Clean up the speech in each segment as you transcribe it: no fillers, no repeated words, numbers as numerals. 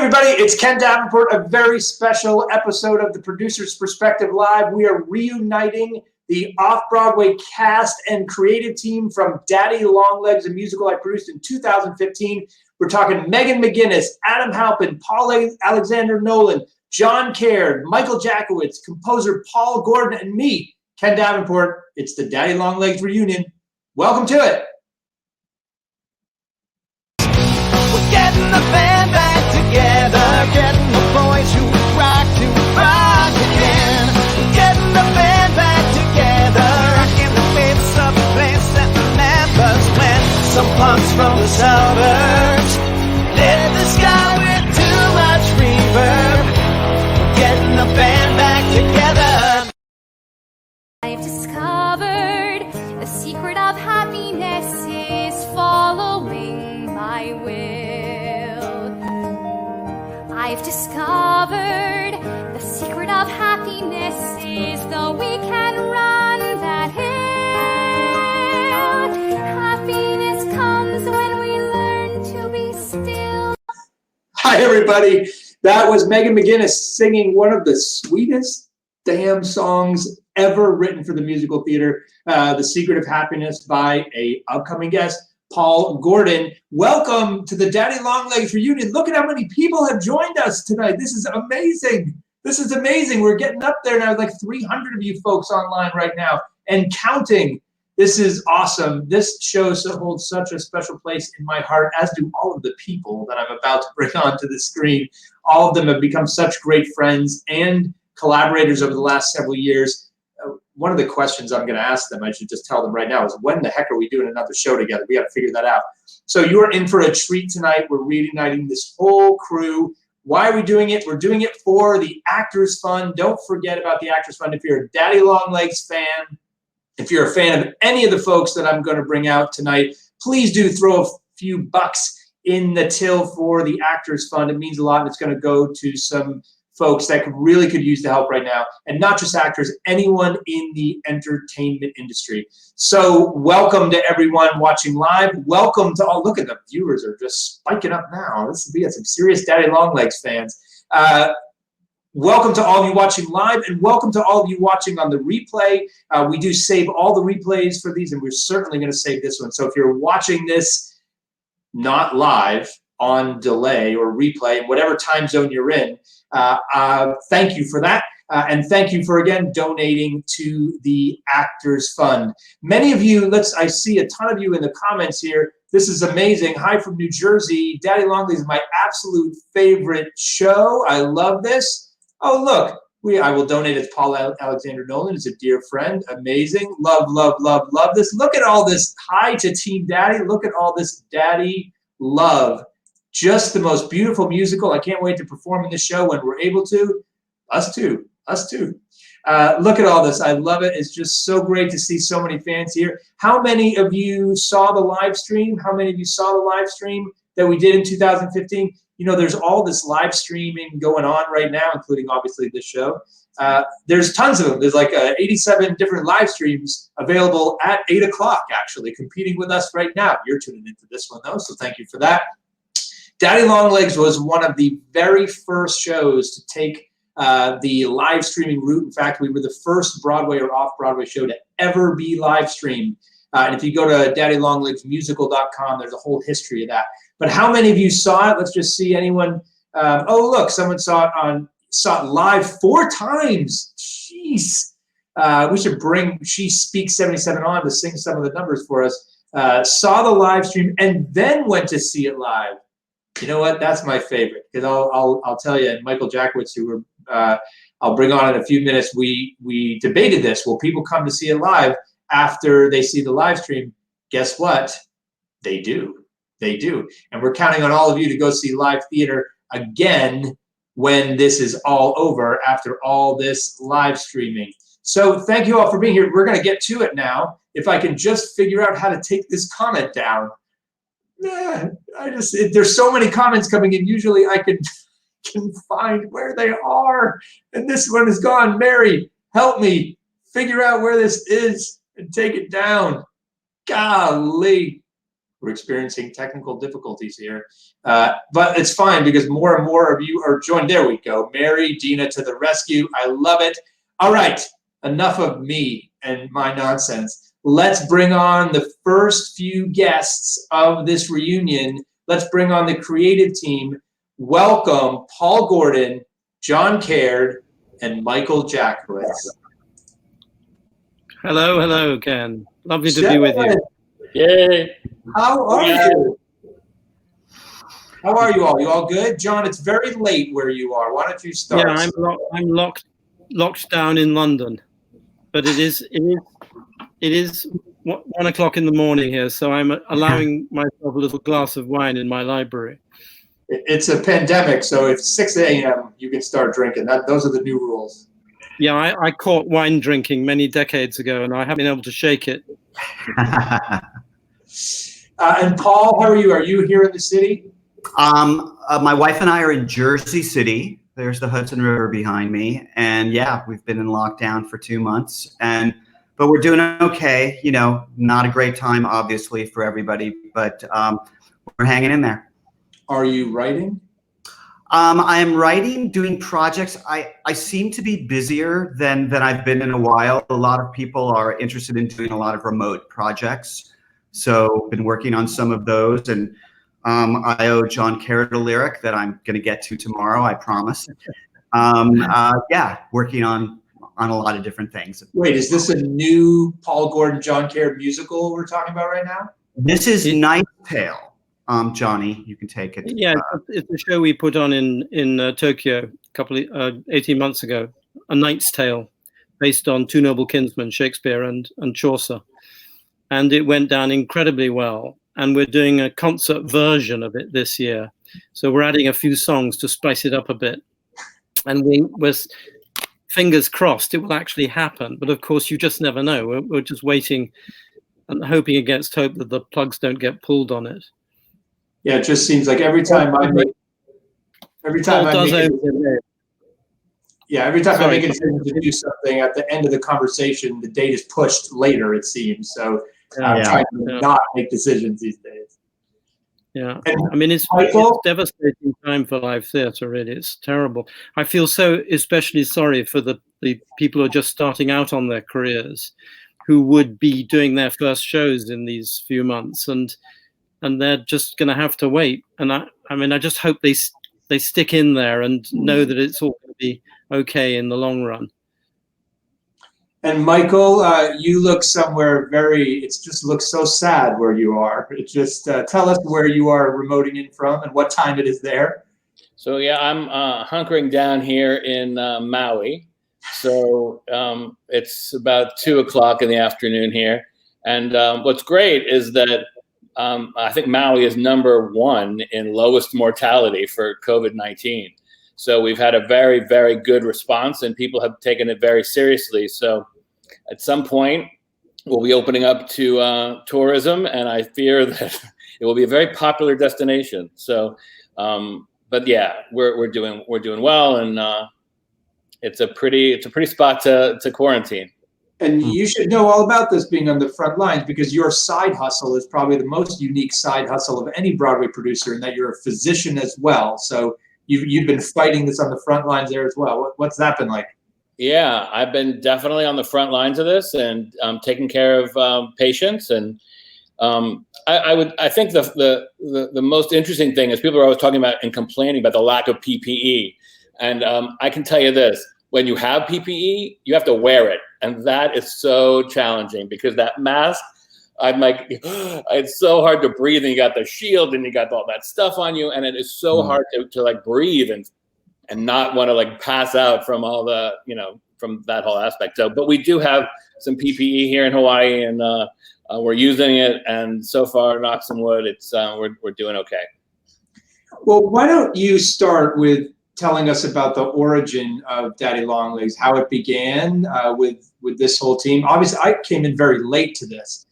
everybody, it's Ken Davenport, a very special episode of the Producer's Perspective Live. We are reuniting the off-Broadway cast and creative team from Daddy Longlegs, a musical I produced in 2015. We're talking McGinnis, Adam Halpin, Alexander Nolan, John Caird, Michael Jackowitz, composer Paul Gordon, and me, Ken Davenport. It's the Daddy Longlegs reunion. Welcome to it. We're getting the band back together, getting the boys who rock again. We're getting the band back together, rocking the bits of a place that remembers when some punks from the suburbs lit the sky with too much reverb. We're getting the band back together. I've discovered the secret of happiness is following my will. I've discovered the secret of happiness is though we can run that hill, happiness comes when we learn to be still. Hi, everybody. That was McGinnis singing one of the sweetest damn songs ever written for the musical theater, The Secret of Happiness, by a upcoming guest, Paul Gordon. Welcome to the Daddy Longlegs reunion. Look at how many people have joined us tonight. This is amazing. This is amazing. We're getting up there now, like 300 of you folks online right now and counting. This is awesome. This show holds such a special place in my heart, as do all of the people that I'm about to bring onto the screen. All of them have become such great friends and collaborators over the last several years. One of the questions I'm going to ask them, I should just tell them right now, is when the heck are we doing another show together? We got to figure that out. So you're in for a treat tonight. We're reuniting this whole crew. Why are we doing it? We're doing it for the Actors Fund. Don't forget about the Actors Fund. If you're a Daddy Longlegs fan, if you're a fan of any of the folks that I'm going to bring out tonight, please do throw a few bucks in the till for the Actors Fund. It means a lot, and it's going to go to some folks that really could use the help right now, and not just actors, anyone in the entertainment industry. So welcome to everyone watching live. Welcome to all, look at the viewers are just spiking up now. We got some serious Daddy Longlegs fans. Welcome to all of you watching live, and welcome to all of you watching on the replay. We do save all the replays for these, and we're certainly going to save this one. So if you're watching this not live, on delay or replay, in whatever time zone you're in, thank you for that. And thank you for, again, donating to the Actors Fund. Many of you, I see a ton of you in the comments here. This is amazing. Hi from New Jersey. Daddy Longlegs is my absolute favorite show. I love this. Oh, look, I will donate it to Paul Alexander Nolan. He's a dear friend. Amazing. Love, love, love, love this. Look at all this. Hi to Team Daddy. Look at all this Daddy love. Just the most beautiful musical. I can't wait to perform in the show when we're able to. Us too. Us too. Look at all this. I love it. It's just so great to see so many fans here. How many of you saw the live stream? How many of you saw the live stream that we did in 2015? You know, there's all this live streaming going on right now, including obviously this show. There's tons of them. There's like 87 different live streams available at 8 o'clock, actually, competing with us right now. You're tuning into this one, though, so thank you for that. Daddy Longlegs was one of the very first shows to take the live streaming route. In fact, we were the first Broadway or off-Broadway show to ever be live streamed. And if you go to daddylonglegsmusical.com, there's a whole history of that. But how many of you saw it? Let's just see anyone. Oh, look, someone saw it live 4 times. Jeez. We should bring She Speaks 77 on to sing some of the numbers for us. Saw the live stream and then went to see it live. You know what? That's my favorite, because I'll tell you, and Michael Jackowitz, who I'll bring on in a few minutes, we debated this. Will people come to see it live after they see the live stream? Guess what? They do. They do. And we're counting on all of you to go see live theater again when this is all over, after all this live streaming. So thank you all for being here. We're going to get to it now. If I can just figure out how to take this comment down. There's so many comments coming in. Usually I can find where they are, and this one is gone. Mary, help me figure out where this is and take it down. Golly. We're experiencing technical difficulties here. But it's fine because more and more of you are joined. There we go. Mary, Gina to the rescue. I love it. All right, enough of me and my nonsense. Let's bring on the first few guests of this reunion. Let's bring on the creative team. Welcome Paul Gordon, John Caird, and Michael Jackowitz. Hello, Ken. Lovely to be with you. Yay. How are you? How are you all? You all good? John, it's very late where you are. Why don't you start? Yeah, I'm locked down in London, but it is 1 o'clock in the morning here, so I'm allowing myself a little glass of wine in my library. It's a pandemic, so if 6 a.m. you can start drinking. Those are the new rules. Yeah, I caught wine drinking many decades ago, and I haven't been able to shake it. And Paul, how are you? Are you here in the city? My wife and I are in Jersey City. There's the Hudson River behind me. And yeah, we've been in lockdown for 2 months, but we're doing okay. You know, not a great time, obviously, for everybody, but we're hanging in there. Are you writing? I am writing, doing projects. I seem to be busier than I've been in a while. A lot of people are interested in doing a lot of remote projects. So been working on some of those, and I owe John Caird a lyric that I'm going to get to tomorrow, I promise. Yeah, working on a lot of different things. Wait, is this a new Paul Gordon, John Caird musical we're talking about right now? This is Knight's Tale. Johnny, you can take it. Yeah, it's a show we put on in Tokyo 18 months ago, A Knight's Tale, based on Two Noble Kinsmen, Shakespeare and Chaucer. And it went down incredibly well. And we're doing a concert version of it this year. So we're adding a few songs to spice it up a bit. And we're fingers crossed it will actually happen. But of course, you just never know. We're just waiting and hoping against hope that the plugs don't get pulled on it. Yeah, it just seems like every time I make a decision to do something, at the end of the conversation, the date is pushed later, it seems. So I'm trying to not make decisions these days. Yeah, And I mean, it's devastating time for live theatre, really. It's terrible. I feel so especially sorry for the people who are just starting out on their careers, who would be doing their first shows in these few months, and they're just going to have to wait. And I just hope they stick in there and know that it's all going to be okay in the long run. And Michael, you look somewhere it just looks so sad where you are. It just tell us where you are remoting in from and what time it is there. So yeah, I'm hunkering down here in Maui. So it's about 2 o'clock in the afternoon here. And what's great is that I think Maui is #1 in lowest mortality for COVID-19. So we've had a very, very good response, and people have taken it very seriously. So at some point, we'll be opening up to tourism, and I fear that it will be a very popular destination. So, but yeah, we're doing well, and it's a pretty spot to quarantine. And you should know all about this being on the front lines, because your side hustle is probably the most unique side hustle of any Broadway producer, in that you're a physician as well. So you've been fighting this on the front lines there as well. What's that been like? Yeah, I've been definitely on the front lines of this, and taking care of patients. And I think the most interesting thing is people are always talking about and complaining about the lack of PPE. And I can tell you this: when you have PPE, you have to wear it. And that is so challenging, because that mask, I'm like, it's so hard to breathe, and you got the shield and you got all that stuff on you. And it is so hard to like breathe and not want to like pass out from all the, from that whole aspect. So, but we do have some PPE here in Hawaii, and we're using it. And so far, knock on wood, it's we're doing okay. Well, why don't you start with telling us about the origin of Daddy Longlegs, how it began with this whole team. Obviously, I came in very late to this.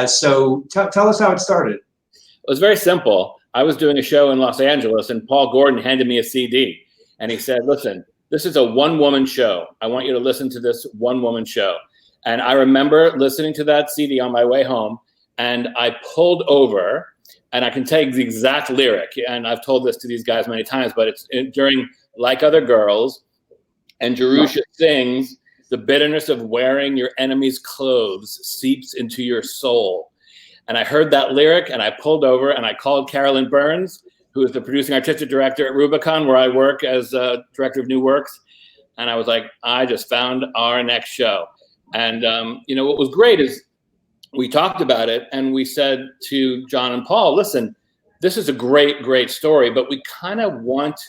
So tell us how it started. It was very simple. I was doing a show in Los Angeles, and Paul Gordon handed me a CD. And he said, listen, this is a one-woman show. I want you to listen to this one-woman show. And I remember listening to that CD on my way home, and I pulled over and I can take the exact lyric, and I've told this to these guys many times, but it's during Like Other Girls, and Jerusha sings, "The bitterness of wearing your enemy's clothes seeps into your soul." And I heard that lyric, and I pulled over, and I called Carolyn Burns, who is the producing artistic director at Rubicon, where I work as director of new works. And I was like, I just found our next show. And what was great is we talked about it, and we said to John and Paul, listen, this is a great, great story, but we kind of want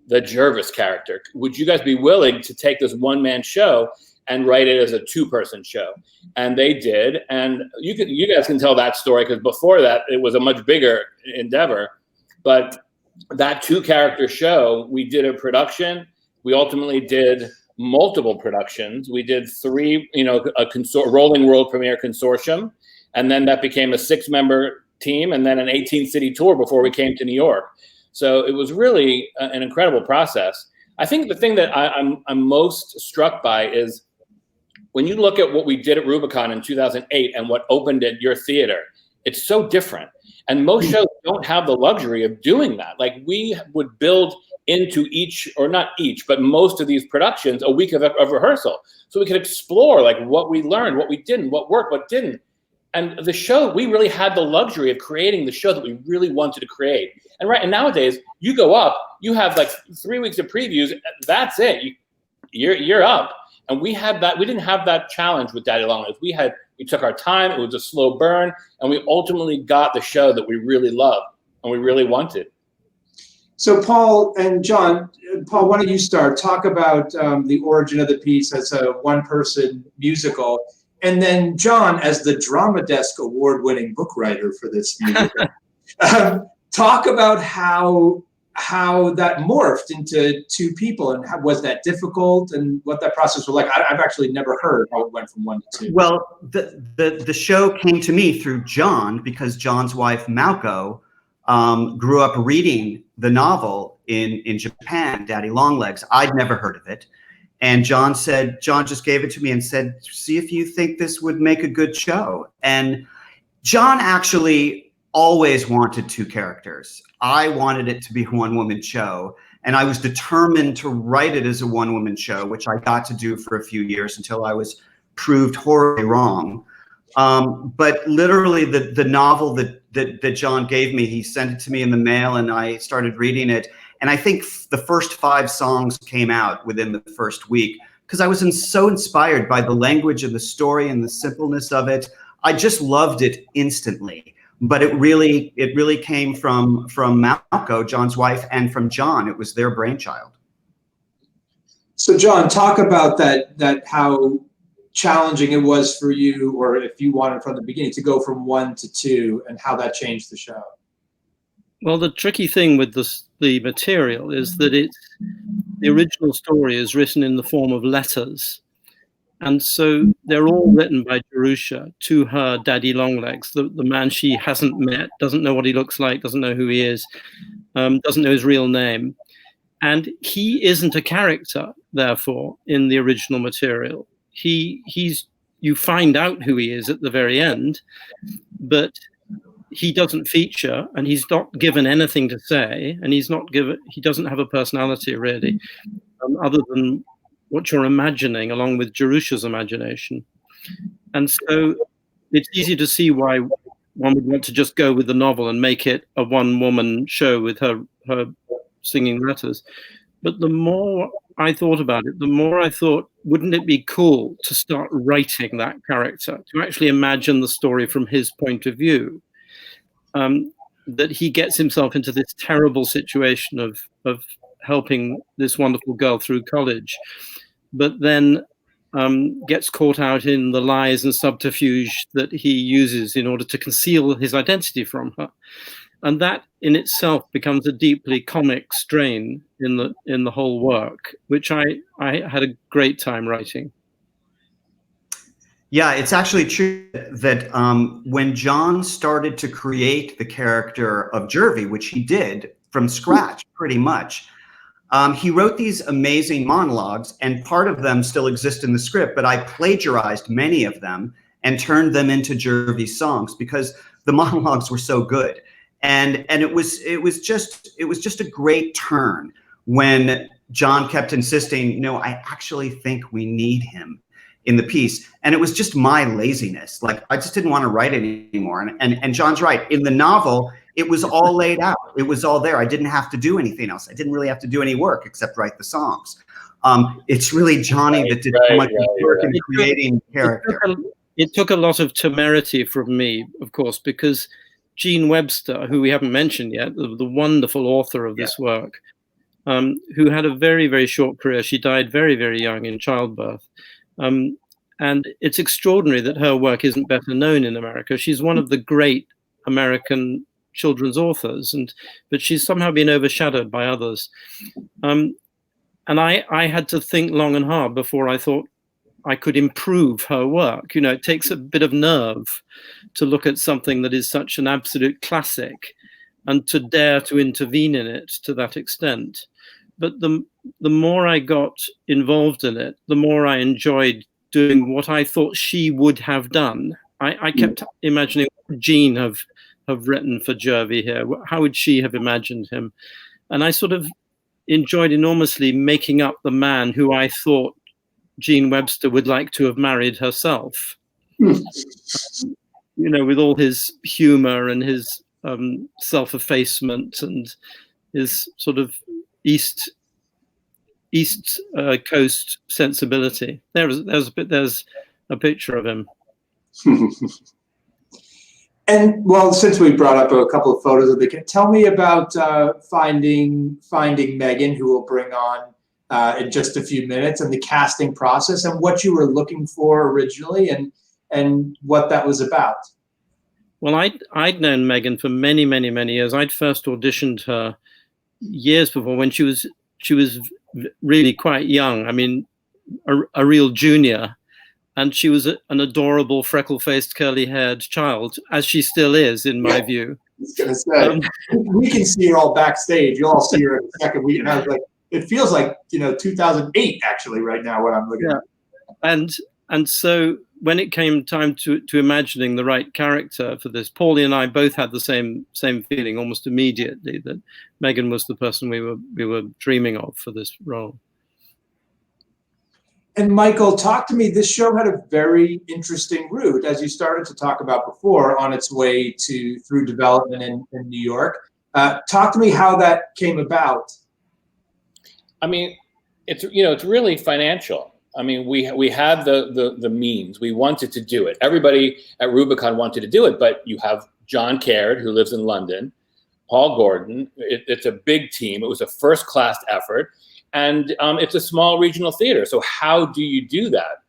the Jervis character. Would you guys be willing to take this one-man show and write it as a two-person show? And they did. And you guys can tell that story, because before that, it was a much bigger endeavor. But that two-character show, we did a production. We ultimately did multiple productions. We did 3, a rolling world premiere consortium, and then that became a 6-member team, and then an 18-city tour before we came to New York. So it was really an incredible process. I think the thing that I'm most struck by is when you look at what we did at Rubicon in 2008 and what opened at your theater, it's so different. And most shows don't have the luxury of doing that. Like, we would build into each, or not each, but most of these productions, a week of rehearsal. So we could explore like what we learned, what we didn't, what worked, what didn't. And the show, we really had the luxury of creating the show that we really wanted to create. And nowadays, you go up, you have like 3 weeks of previews, that's it. You're up. And we had that. We didn't have that challenge with Daddy Long Legs. We took our time. It was a slow burn, and we ultimately got the show that we really loved and we really wanted. So Paul and John, Paul, why don't you start? Talk about the origin of the piece as a one-person musical, and then John, as the Drama Desk award-winning book writer for this musical, talk about how that morphed into 2 people, and how was that difficult, and what that process was like. I've actually never heard how it went from 1 to 2. Well, the show came to me through John, because John's wife Malco grew up reading the novel in Japan, Daddy Longlegs. I'd never heard of it. And John just gave it to me and said, see if you think this would make a good show. And John actually always wanted 2 characters. I wanted it to be a one-woman show, and I was determined to write it as a one-woman show, which I got to do for a few years until I was proved horribly wrong. But literally the novel that John gave me, he sent it to me in the mail, and I started reading it. And I think the first 5 songs came out within the first week, because I was so inspired by the language of the story and the simpleness of it. I just loved it instantly. But it really came from Malco, John's wife, and from John. It was their brainchild. So John, talk about that how challenging it was for you, or if you wanted from the beginning, to go from 1 to 2, and how that changed the show. Well, the tricky thing with the material is that the original story is written in the form of letters. And so they're all written by Jerusha to her Daddy Longlegs, the man she hasn't met, doesn't know what he looks like, doesn't know who he is, doesn't know his real name. And he isn't a character, therefore, in the original material. You find out who he is at the very end, but he doesn't feature, and he's not given anything to say, and he doesn't have a personality really, other than what you're imagining, along with Jerusha's imagination. And so it's easy to see why one would want to just go with the novel and make it a one-woman show with her singing letters. But the more I thought about it, the more I thought, wouldn't it be cool to start writing that character, to actually imagine the story from his point of view, that he gets himself into this terrible situation of helping this wonderful girl through college, but then gets caught out in the lies and subterfuge that he uses in order to conceal his identity from her. And that in itself becomes a deeply comic strain in the whole work, which I had a great time writing. Yeah, it's actually true that when John started to create the character of Jervy, which he did from scratch pretty much, he wrote these amazing monologues, and part of them still exist in the script, but I plagiarized many of them and turned them into Jervy's songs because the monologues were so good. And it was just a great turn when John kept insisting, I actually think we need him in the piece. And it was just my laziness. Like, I just didn't want to write it anymore. And John's right. In the novel, it was all laid out. It was all there. I didn't have to do anything else. I didn't really have to do any work except write the songs. It's really Johnny that did so much work in creating character. It took a lot of temerity from me, of course, because Jean Webster, who we haven't mentioned yet, the wonderful author of this work, who had a very, very short career. She died very, very young in childbirth. And it's extraordinary that her work isn't better known in America. She's one of the great American children's authors, but she's somehow been overshadowed by others. And I had to think long and hard before I thought I could improve her work. It takes a bit of nerve to look at something that is such an absolute classic and to dare to intervene in it to that extent. But the more I got involved in it, the more I enjoyed doing what I thought she would have done. I kept imagining what would Jean have written for Jervy here. How would she have imagined him? And I sort of enjoyed enormously making up the man who I thought Jean Webster would like to have married herself. With all his humor and his self-effacement and his sort of East Coast sensibility. There's a picture of him. And well, since we brought up a couple of photos of the kid, tell me about finding Megan, who we'll bring on in just a few minutes, and the casting process and what you were looking for originally and what that was about. Well, I'd known Megan for many, many, many years. I'd first auditioned her years before when she was really quite young. I mean, a real junior. And she was an adorable, freckle-faced, curly-haired child, as she still is, in my view. I was gonna say, we can see her all backstage. You'll all see her in a second. And I was like, it feels like 2008 actually right now when I'm looking at it. And so when it came time to imagining the right character for this, Paulie and I both had the same feeling almost immediately that Megan was the person we were dreaming of for this role. And Michael, talk to me. This show had a very interesting route, as you started to talk about before, on its way through development in New York. Talk to me how that came about. I mean, it's really financial. I mean, we had the means. We wanted to do it. Everybody at Rubicon wanted to do it, but you have John Caird, who lives in London, Paul Gordon. It's a big team. It was a first-class effort. And it's a small regional theater. So how do you do that?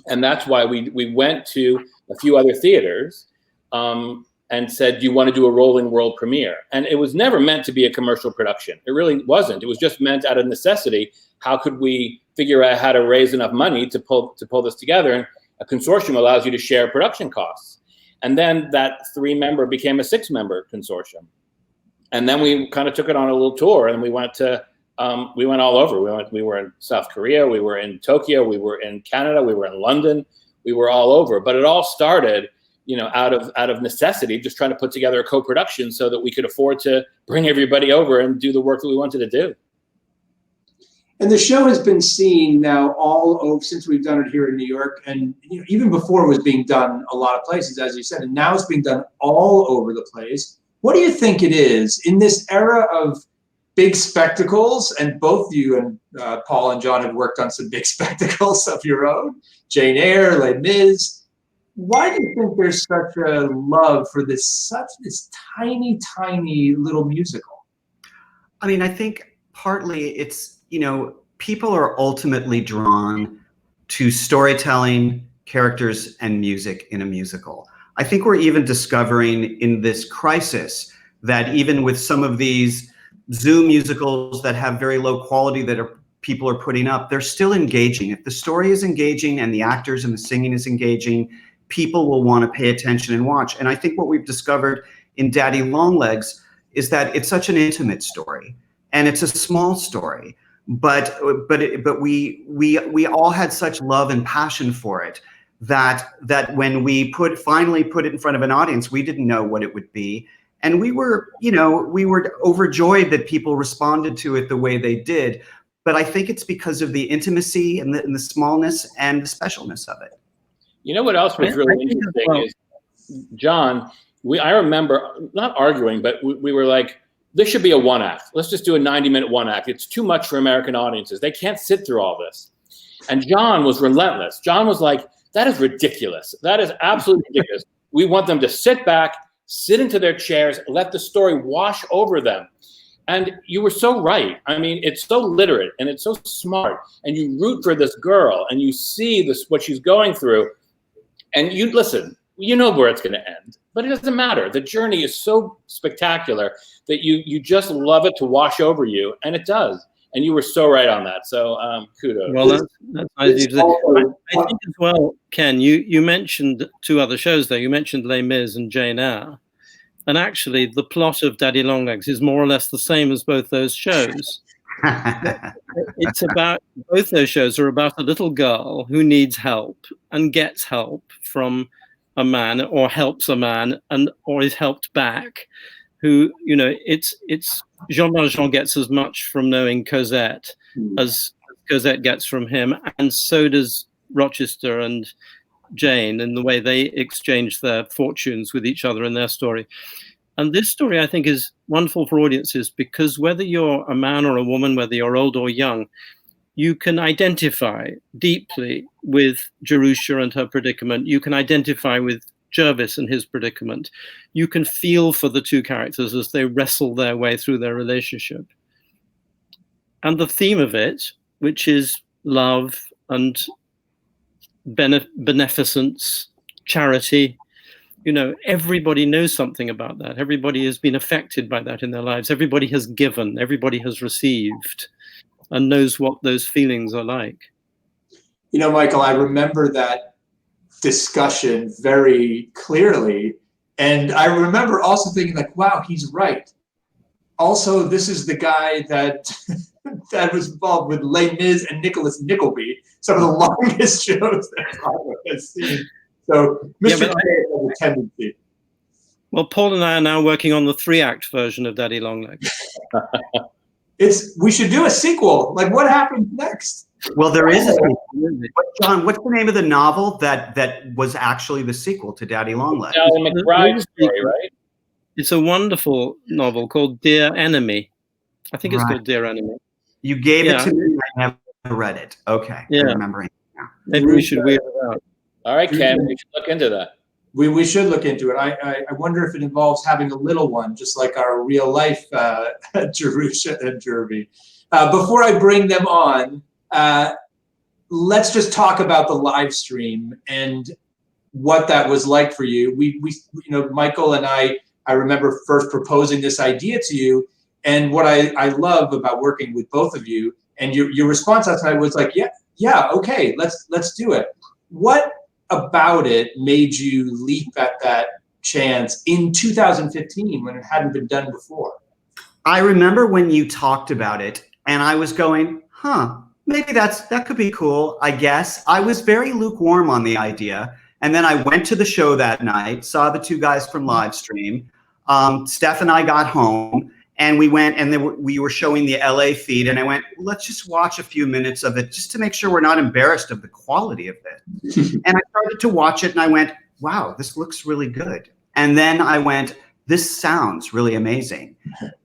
And that's why we went to a few other theaters and said, do you want to do a rolling world premiere? And it was never meant to be a commercial production. It really wasn't. It was just meant out of necessity. How could we figure out how to raise enough money to pull this together? And a consortium allows you to share production costs. And then that 3-member became a 6-member consortium. And then we kind of took it on a little tour, and we went all over. We were in South Korea, we were in Tokyo, we were in Canada, we were in London, we were all over. But it all started, out of necessity, just trying to put together a co-production so that we could afford to bring everybody over and do the work that we wanted to do. And the show has been seen now all over since we've done it here in New York, and even before it was being done a lot of places, as you said, and now it's being done all over the place. What do you think it is in this era of big spectacles? And both you and Paul and John have worked on some big spectacles of your own, Jane Eyre, Les Mis. Why do you think there's such a love for this tiny, tiny little musical? I mean, I think partly it's, people are ultimately drawn to storytelling, characters, and music in a musical. I think we're even discovering in this crisis that even with some of these Zoom musicals that have very low quality people are putting up, they're still engaging. If the story is engaging and the actors and the singing is engaging, people will want to pay attention and watch. And I think what we've discovered in Daddy Longlegs is that it's such an intimate story, and it's a small story, but we all had such love and passion for it that when we finally put it in front of an audience, we didn't know what it would be. And we were overjoyed that people responded to it the way they did. But I think it's because of the intimacy and the smallness and the specialness of it. You know what else was really interesting is, John, I remember not arguing, but we were like, this should be a one act. Let's just do a 90-minute one act. It's too much for American audiences. They can't sit through all this. And John was relentless. John was like, that is ridiculous. That is absolutely ridiculous. We want them to sit back, sit into their chairs, let the story wash over them. And you were so right. I mean, it's so literate and it's so smart. And you root for this girl and you see what she's going through. And you listen, you know where it's going to end. But it doesn't matter. The journey is so spectacular that you just love it to wash over you. And it does. And you were so right on that. So kudos. Well, that's nice of you to say. I think as well, Ken, you mentioned two other shows there. You mentioned Les Mis and Jane Eyre. And actually, the plot of Daddy Longlegs is more or less the same as both those shows. It's about, both those shows are about a little girl who needs help and gets help from a man, or helps a man, or is helped back. Who, it's Jean Valjean gets as much from knowing Cosette as Cosette gets from him, and so does Rochester and Jane in the way they exchange their fortunes with each other in their story. And this story, I think, is wonderful for audiences because whether you're a man or a woman, whether you're old or young, you can identify deeply with Jerusha and her predicament. You can identify with Jervis and his predicament. You can feel for the two characters as they wrestle their way through their relationship. And the theme of it, which is love and beneficence, charity, everybody knows something about that. Everybody has been affected by that in their lives. Everybody has given, everybody has received, and knows what those feelings are like. Michael, I remember that discussion very clearly. And I remember also thinking like, wow, he's right. Also, this is the guy that was involved with Les Mis and Nicholas Nickleby, some of the longest shows that Broadway has seen. So, Mr. K has a tendency. Well, Paul and I are now working on the 3-act version of Daddy Longlegs. We should do a sequel. Like, what happens next? Well, there is a sequel. John, what's the name of the novel that was actually the sequel to Daddy Longlegs? Sally McBride's story, right? It's a wonderful novel called Dear Enemy. I think it's called Dear Enemy. You gave it to me and I never read it. Okay, yeah. I'm remembering now. Maybe we should weird it out. All right, Ken, we should look into that. We should look into it. I wonder if it involves having a little one, just like our real life Jerusha and Jervy. Before I bring them on, let's just talk about the live stream and what that was like for you. We Michael and I remember first proposing this idea to you, and what I love about working with both of you, and your response last night was like, yeah, okay, let's do it. What about it made you leap at that chance in 2015 when it hadn't been done before? I remember when you talked about it, and I was going, maybe that could be cool, I guess. I was very lukewarm on the idea. And then I went to the show that night, saw the two guys from Livestream. Steph and I got home, and we went, and we were showing the LA feed, and I went, let's just watch a few minutes of it just to make sure we're not embarrassed of the quality of it. And I started to watch it, and I went, wow, this looks really good. And then I went, this sounds really amazing.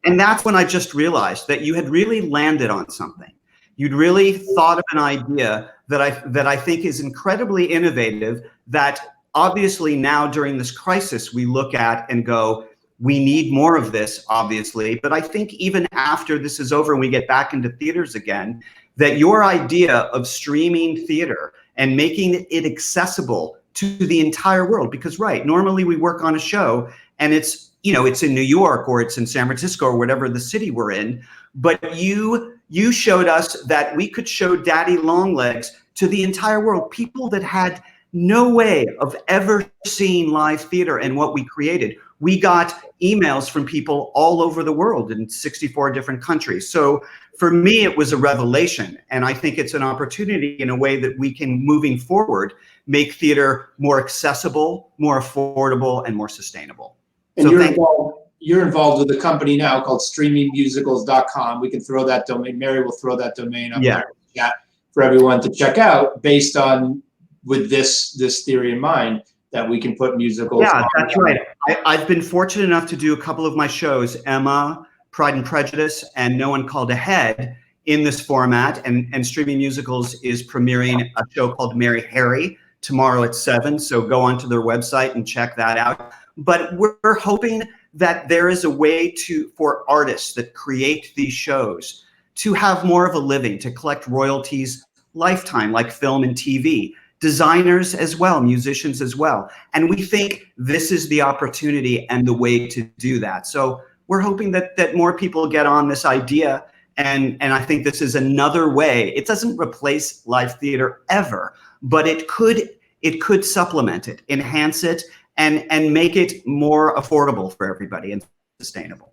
And that's when I just realized that you had really landed on something. You'd really thought of an idea that I think is incredibly innovative, that obviously now during this crisis we look at and go, we need more of this, obviously. But I think even after this is over and we get back into theaters again, that your idea of streaming theater and making it accessible to the entire world, because normally we work on a show and it's in New York or it's in San Francisco or whatever the city we're in, but you showed us that we could show Daddy Longlegs to the entire world, people that had no way of ever seeing live theater and what we created. We got emails from people all over the world in 64 different countries. So for me, it was a revelation. And I think it's an opportunity in a way that we can, moving forward, make theater more accessible, more affordable, and more sustainable. And so you're involved with a company now called streamingmusicals.com. We can throw that domain. Mary will throw that domain up there in the chat for everyone to check out, based on with this theory in mind that we can put musicals. Yeah, that's right. I've been fortunate enough to do a couple of my shows, Emma, Pride and Prejudice, and No One Called Ahead, in this format. And Streaming Musicals is premiering a show called Mary Harry tomorrow at 7. So go onto their website and check that out. But we're hoping that there is a way for artists that create these shows to have more of a living, to collect royalties lifetime, like film and TV. Designers as well, musicians as well. And we think this is the opportunity and the way to do that. So we're hoping that more people get on this idea. And I think this is another way. It doesn't replace live theater ever, but it could supplement it, enhance it, and make it more affordable for everybody and sustainable.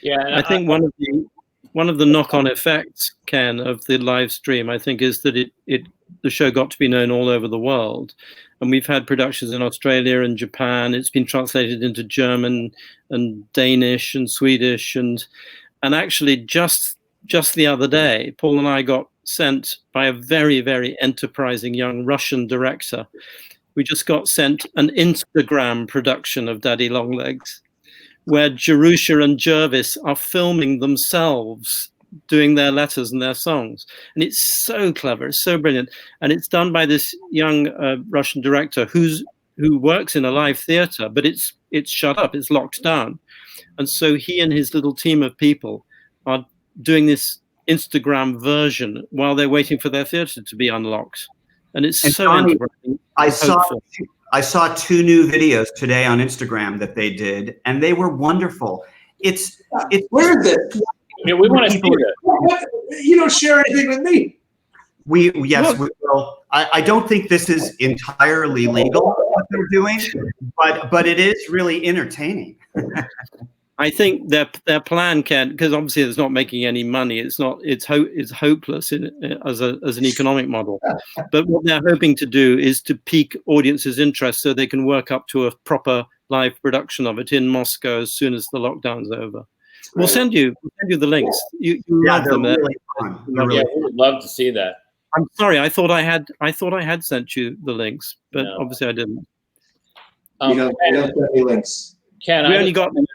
Yeah, and I think one of the knock-on effects, Ken, of the live stream, I think, is that the show got to be known all over the world. And we've had productions in Australia and Japan. It's been translated into German and Danish and Swedish. And actually just the other day, Paul and I got sent by a very, very enterprising young Russian director. We just got sent an Instagram production of Daddy Longlegs, where Jerusha and Jervis are filming themselves doing their letters and their songs. And it's so clever, it's so brilliant. And it's done by this young Russian director who works in a live theater, but it's shut up, it's locked down. And so he and his little team of people are doing this Instagram version while they're waiting for their theater to be unlocked. And it's so interesting. I saw 2 new videos today on Instagram that they did, and they were wonderful. It's where is it? Yeah, we want to see it. You don't share anything with me. We will. I don't think this is entirely legal what they're doing, but it is really entertaining. I think their plan, Ken, because obviously it's not making any money. It's hopeless as an economic model. But what they're hoping to do is to pique audiences' interest so they can work up to a proper live production of it in Moscow as soon as the lockdown's over. We'll send you the links. You love them. Really fun. Yeah, we would love to see that. I'm sorry. I thought I had sent you the links, but obviously I didn't. You don't send me links. We only got them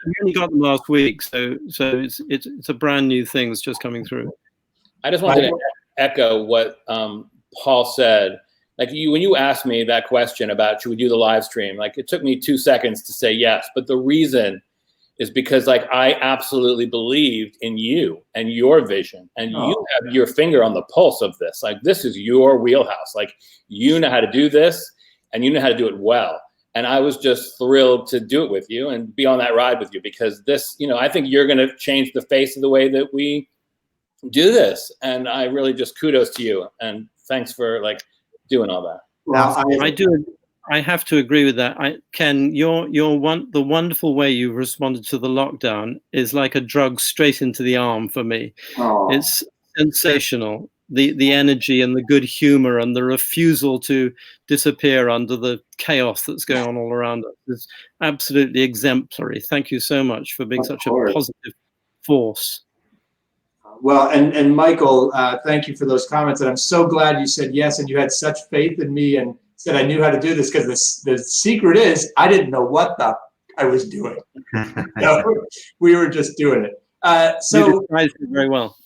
last week, so it's a brand new thing that's just coming through. I just wanted to echo what Paul said. Like when you asked me that question about should we do the live stream, like it took me 2 seconds to say yes, but the reason is because like I absolutely believed in you and your vision, and you have your finger on the pulse of this. Like this is your wheelhouse. Like you know how to do this, and you know how to do it well. And I was just thrilled to do it with you and be on that ride with you, because this, I think you're going to change the face of the way that we do this. And I really just kudos to you, and thanks for like doing all that. Now, I have to agree with that. Ken, the wonderful way you responded to the lockdown is like a drug straight into the arm for me. It's sensational. The energy and the good humor and the refusal to disappear under the chaos that's going on all around us is absolutely exemplary. Thank you so much for being such a positive force. Well, and Michael, thank you for those comments. And I'm so glad you said yes, and you had such faith in me and said I knew how to do this, because the secret is I didn't know what I was doing. We were just doing it. So you described it very well.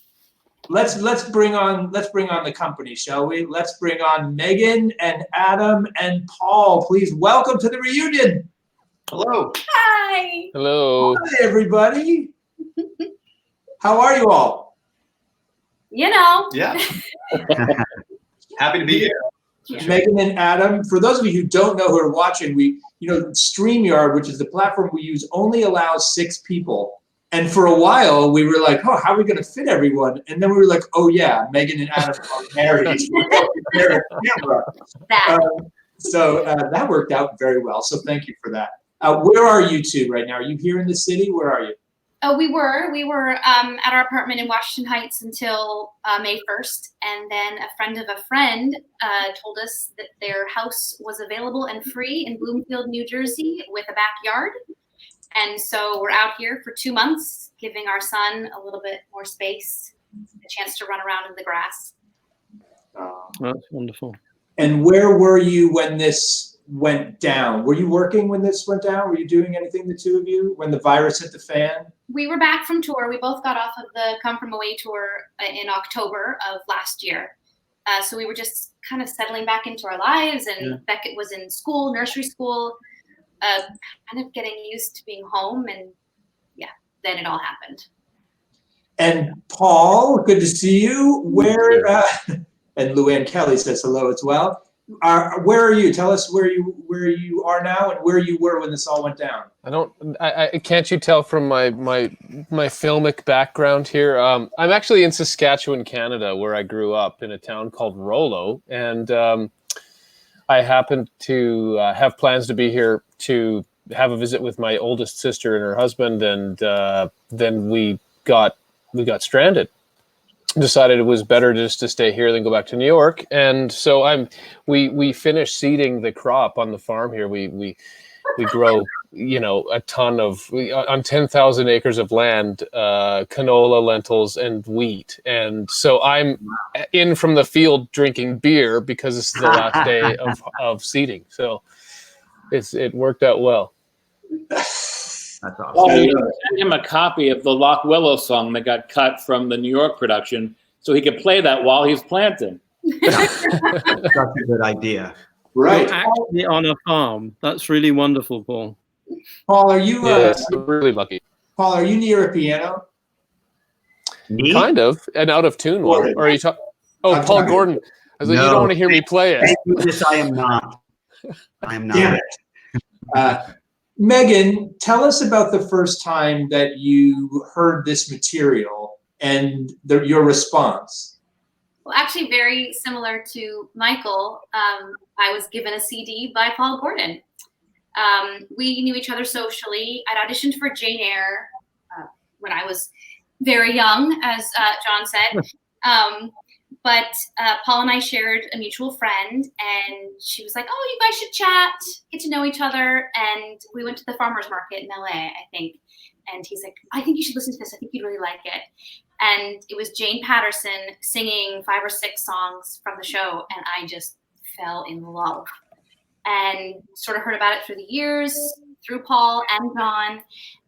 Let's bring on the company, shall we? Let's bring on Megan and Adam and Paul. Please welcome to the reunion. hello. Hi. Hello. Hi, everybody. How are you all? Yeah. Happy to be here. Megan and Adam, for those of you who don't know who are watching, StreamYard, which is the platform we use, only allows 6 people. And for a while, we were like, how are we going to fit everyone? And then we were like, oh, yeah, Megan and Adam are married. So that worked out very well. So thank you for that. Where are you two right now? Are you here in the city? Where are you? Oh, we were at our apartment in Washington Heights until May 1st. And then a friend of a friend told us that their house was available and free in Bloomfield, New Jersey with a backyard. And so we're out here for 2 months, giving our son a little bit more space, a chance to run around in the grass. That's wonderful. And where were you when this went down? Were you working when this went down? Were you doing anything, the two of you, when the virus hit the fan? We were back from tour. We both got off of the Come From Away tour in October of last year. So we were just kind of settling back into our lives, and Beckett was in school, nursery school, kind of getting used to being home, and then it all happened. And Paul, good to see you. Where, and Luann Kelly says hello as well. Where are you? Tell us where you are now and where you were when this all went down. Can't you tell from my filmic background here? I'm actually in Saskatchewan, Canada, where I grew up in a town called Rollo, and I happened to have plans to be here to have a visit with my oldest sister and her husband, and then we got stranded. Decided it was better just to stay here than go back to New York, and so we finished seeding the crop on the farm here. We grow a ton of on 10,000 acres of land, canola, lentils, and wheat, and so I'm in from the field drinking beer because this is the last day of seeding. So it worked out well. That's awesome. Oh, you sent him a copy of the Lock Willow song that got cut from the New York production, so he could play that while he's planting. That's a good idea. Right. You're actually on a farm. That's really wonderful, Paul. Paul, are you really lucky. Paul, are you near a piano? Me? Kind of, an out of tune one. Or are you talking? Oh, I'm Paul talking- Gordon. I was like, No. you don't want to hear me play it. Thank goodness I am not. I am not. Damn it. Megan, tell us about the first time that you heard this material and your response. Well, actually, very similar to Michael, I was given a CD by Paul Gordon. We knew each other socially. I'd auditioned for Jane Eyre when I was very young, as John said. But Paul and I shared a mutual friend, and she was like, "Oh, you guys should chat, get to know each other." And we went to the farmer's market in LA, I think. And he's like, "I think you should listen to this. I think you'd really like it." And it was Jane Patterson singing 5 or 6 songs from the show, and I just fell in love. And sort of heard about it through the years, through Paul and John.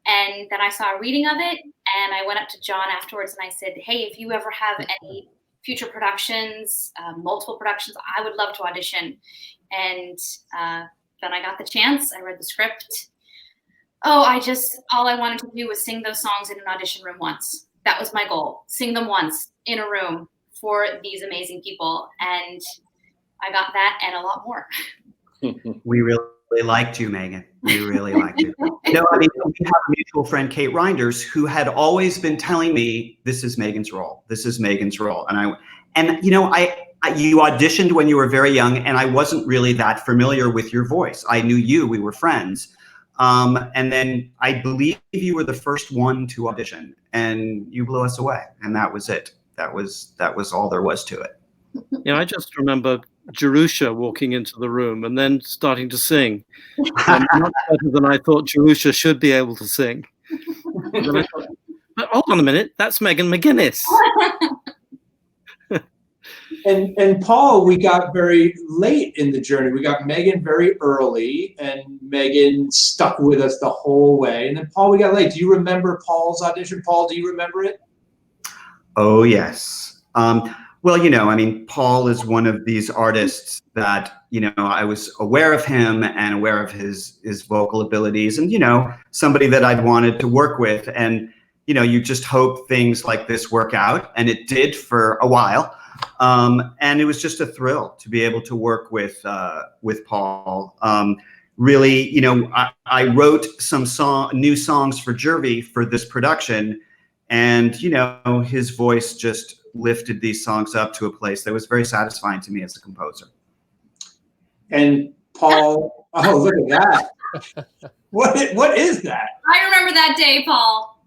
And then I saw a reading of it, and I went up to John afterwards and I said, "Hey, if you ever have any future productions, multiple productions, I would love to audition." And then I got the chance. I read the script. All I wanted to do was sing those songs in an audition room once. That was my goal. Sing them once in a room for these amazing people. And I got that and a lot more. We really liked you, Megan. We really liked you. No, I mean, we have a mutual friend, Kate Reinders, who had always been telling me, "This is Megan's role. This is Megan's role." And you auditioned when you were very young, and I wasn't really that familiar with your voice. I knew you. We were friends. And then I believe you were the first one to audition, and you blew us away. And that was it. That was all there was to it. Yeah, I just remember Jerusha walking into the room and then starting to sing. Much better than I thought Jerusha should be able to sing. And then I thought, but hold on a minute, that's Megan McGinnis. And Paul, we got very late in the journey. We got Megan very early, and Megan stuck with us the whole way. And then Paul, we got late. Do you remember Paul's audition? Paul, do you remember it? Oh, yes. Well, Paul is one of these artists that, I was aware of him and aware of his vocal abilities, and, somebody that I'd wanted to work with. And, you just hope things like this work out. And it did for a while. And it was just a thrill to be able to work with Paul. Really, I wrote some new songs for Jervy for this production, and his voice just lifted these songs up to a place that was very satisfying to me as a composer. And Paul, oh, look at that! What is that? I remember that day, Paul.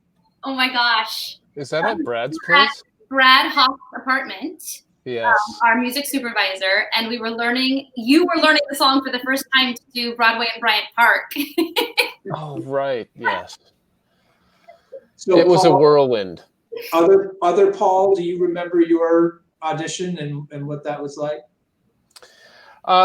Oh my gosh. Is that at Brad's place? Brad Hoff's apartment. Yes. Our music supervisor, and you were learning the song for the first time to do Broadway and Bryant Park. Oh, right. Yes. So It was a Paul, whirlwind. other Paul, do you remember your audition and what that was like?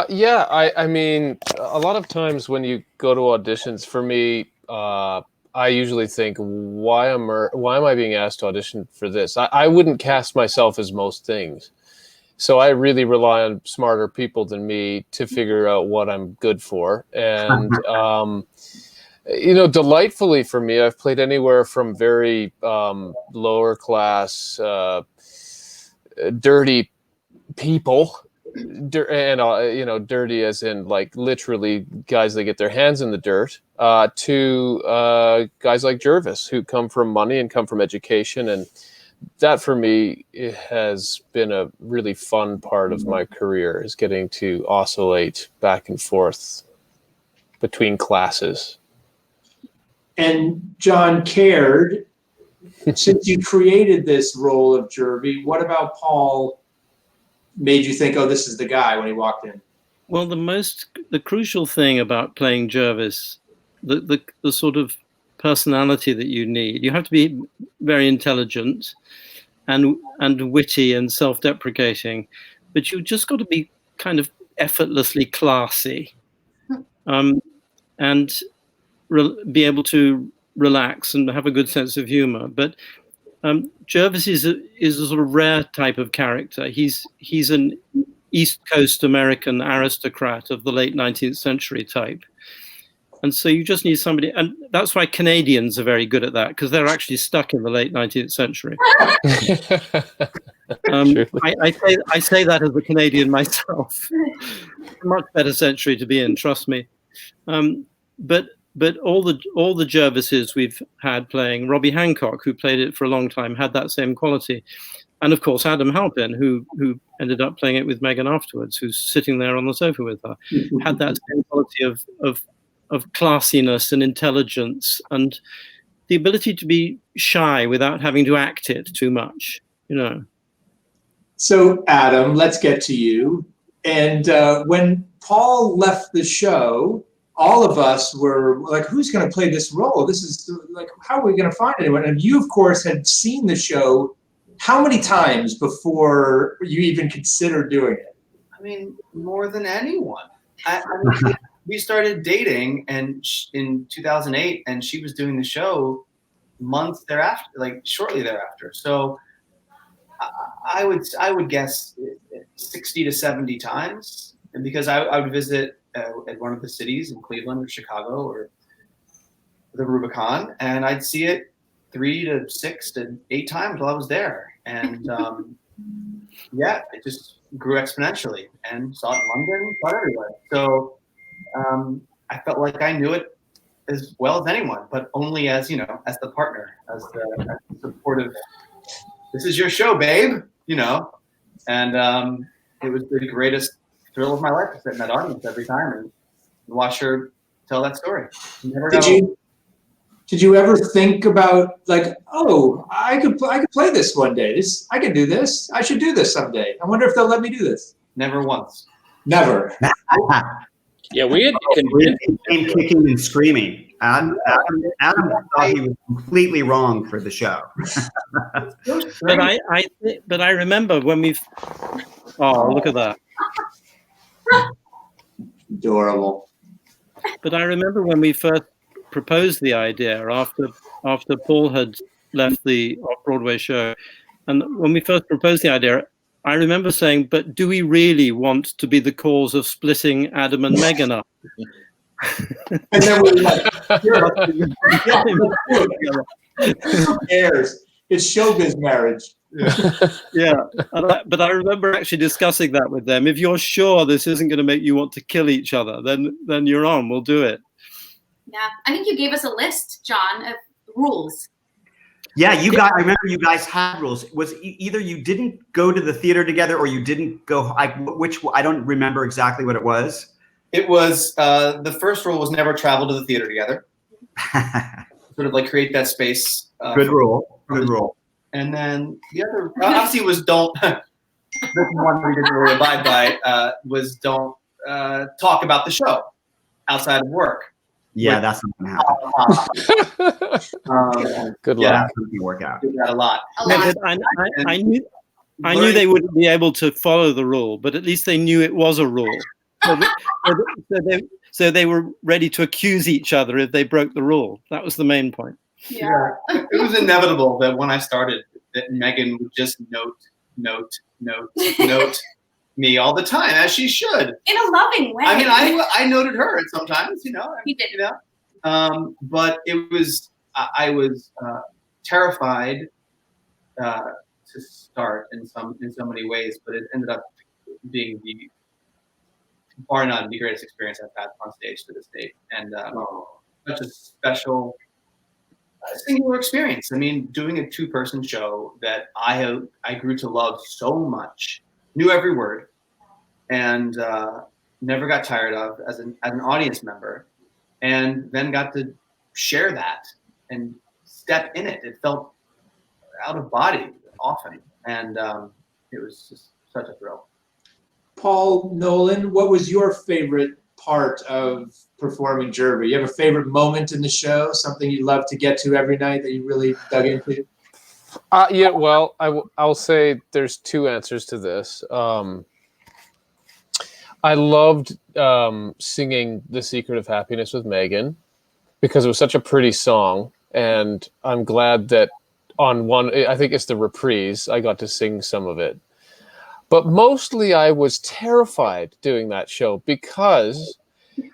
Yeah, I mean, a lot of times when you go to auditions, for me, I usually think, why am I being asked to audition for this? I wouldn't cast myself as most things. So I really rely on smarter people than me to figure out what I'm good for. And, delightfully for me, I've played anywhere from very lower class, dirty people, and dirty as in like literally guys that get their hands in the dirt, to guys like Jervis who come from money and come from education. And that for me, it has been a really fun part of my career, is getting to oscillate back and forth between classes. And John Caird, since you created this role of Jervy, what about Paul made you think, oh, this is the guy when he walked in? Well, the crucial thing about playing Jervis, the sort of personality that you need, you have to be very intelligent and witty and self-deprecating, but you just got to be kind of effortlessly classy, and be able to relax and have a good sense of humor. But Jervis is a sort of rare type of character. He's an East Coast American aristocrat of the late 19th century type. And so you just need somebody, and that's why Canadians are very good at that, because they're actually stuck in the late 19th century. I say that as a Canadian myself. A much better century to be in, trust me. But all the Jervises we've had playing, Robbie Hancock, who played it for a long time, had that same quality. And of course, Adam Halpin, who ended up playing it with Megan afterwards, who's sitting there on the sofa with her, had that same quality of classiness and intelligence and the ability to be shy without having to act it too much, So Adam, let's get to you. And when Paul left the show, all of us were like, who's going to play this role? This is like, how are we going to find anyone? And you, of course, had seen the show how many times before you even considered doing it? I mean, more than anyone. I mean, we started dating and in 2008, and she was doing the show months thereafter, like shortly thereafter. So I would guess 60 to 70 times, and because I would visit at one of the cities in Cleveland or Chicago or the Rubicon, and I'd see it 3 to 6 to 8 times while I was there. And yeah, it just grew exponentially, and saw it in London, saw it everywhere. So I felt like I knew it as well as anyone, but only as, as the partner, as the supportive, this is your show, babe, and it was the greatest thrill of my life to sit in that audience every time and watch her tell that story. Did you ever think about like, oh, I could play this one day. I can do this. I should do this someday. I wonder if they'll let me do this. Never once. Never. Yeah, we had came kicking and screaming. Adam thought he was completely wrong for the show. But I remember when we. Oh, look at that. Adorable. But I remember when we first proposed the idea after Paul had left the off-Broadway show, and when we first proposed the idea, I remember saying, but do we really want to be the cause of splitting Adam and Megan up? And then we were like, who cares? It's showbiz marriage. Yeah. But I remember actually discussing that with them. If you're sure this isn't going to make you want to kill each other, then you're on. We'll do it. Yeah, I think you gave us a list, John, of rules. Yeah, I remember you guys had rules. Was either you didn't go to the theater together or you didn't go, I don't remember exactly what it was. It was, the first rule was never travel to the theater together. Sort of like create that space. Good rule. And then the other, obviously, was don't, the one we didn't really abide by, was don't talk about the show outside of work. Yeah, that's not gonna happen. Good Yeah. luck. That's not gonna work out. Do that a lot. A No, lot. but I knew they wouldn't be able to follow the rule, but at least they knew it was a rule. So they were ready to accuse each other if they broke the rule. That was the main point. Yeah. It was inevitable that when I started, that Megan would just note me all the time, as she should. In a loving way. I mean, I noted her sometimes, you know. He did. You know? But it was, I was terrified to start in so many ways, but it ended up being bar none, the greatest experience I've had on stage to this date, and such a special, singular experience. I mean, doing a 2-person show that I grew to love so much, knew every word, and never got tired of as an audience member, and then got to share that and step in it. It felt out of body often, and it was just such a thrill. Paul Nolan, what was your favorite part of performing Jerva? You have a favorite moment in the show, something you love to get to every night that you really dug into? Yeah, well, I'll say there's 2 answers to this. I loved singing The Secret of Happiness with Megan because it was such a pretty song, and I'm glad that on one, I think it's the reprise, I got to sing some of it. But mostly I was terrified doing that show because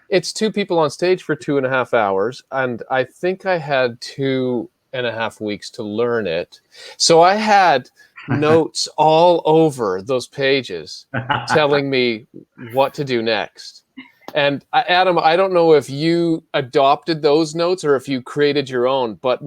it's 2 people on stage for 2.5 hours, and I think I had 2.5 weeks to learn it. So I had notes all over those pages telling me what to do next. And Adam, I don't know if you adopted those notes or if you created your own, but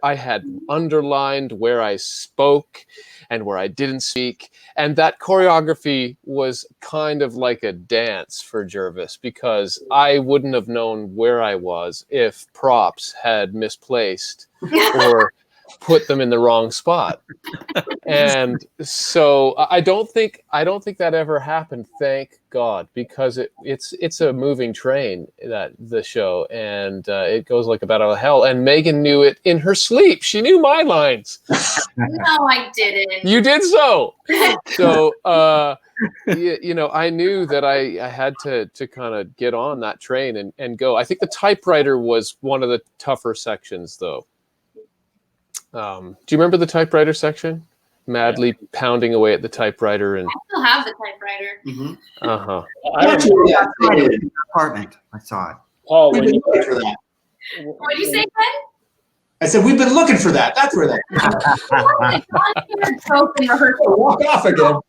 I had underlined where I spoke and where I didn't speak. And that choreography was kind of like a dance for Jervis because I wouldn't have known where I was if props had misplaced or put them in the wrong spot. And so I don't think that ever happened, thank God, because it's a moving train, that the show, and it goes like a bat out of hell. And Megan knew it in her sleep. She knew my lines. No, I didn't. You did so. So you know, I knew that I had to kind of get on that train and go. I think the typewriter was one of the tougher sections, though. Do you remember the typewriter section? Madly pounding away at the typewriter, and I still have the typewriter. Mm-hmm. I remember, In the apartment, I saw it. Paul, We've when been you, looking for that. What did you say, Ben? I said, we've been looking for that. That's where that Broke in rehearsal. walk off again.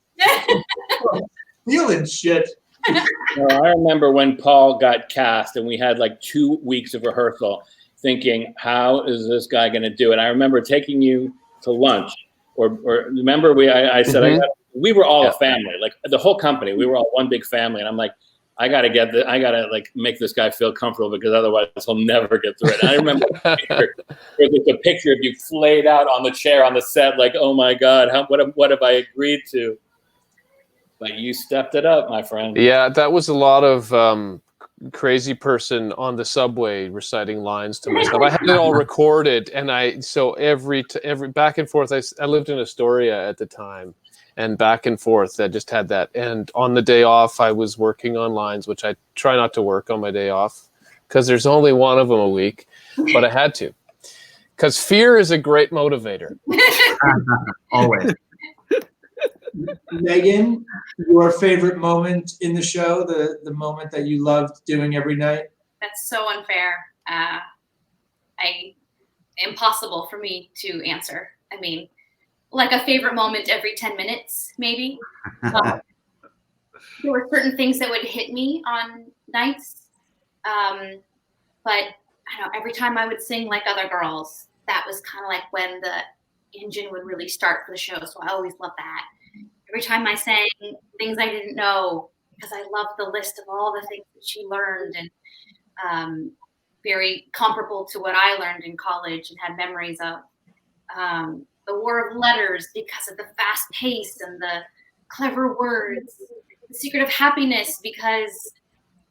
Feeling shit. I remember when Paul got cast and we had like 2 weeks of rehearsal thinking, how is this guy going to do it? I remember taking you to lunch or remember I said, we were all a family, like the whole company, we were all one big family. And I'm like, I got to like make this guy feel comfortable because otherwise he'll never get through it. And I remember there's a picture of you flayed out on the chair on the set, like, oh my God, what have I agreed to? But you stepped it up, my friend. yeah, that was a lot of crazy person on the subway reciting lines to myself. I had it all recorded, and so every back and forth. I lived in Astoria at the time, and back and forth. I just had that. And on the day off, I was working on lines, which I try not to work on my day off because there's only one of them a week, but I had to because fear is a great motivator. Always. Megan, your favorite moment in the show, the moment that you loved doing every night? That's so unfair. Impossible for me to answer. I mean, like a favorite moment every 10 minutes, maybe. There were certain things that would hit me on nights. But I don't know, every time I would sing Like Other Girls, that was kind of like when the engine would really start for the show. So I always loved that. Every time I sang things I didn't know, because I loved the list of all the things that she learned, and very comparable to what I learned in college and had memories of. The War of Letters, because of the fast pace and the clever words. The Secret of Happiness, because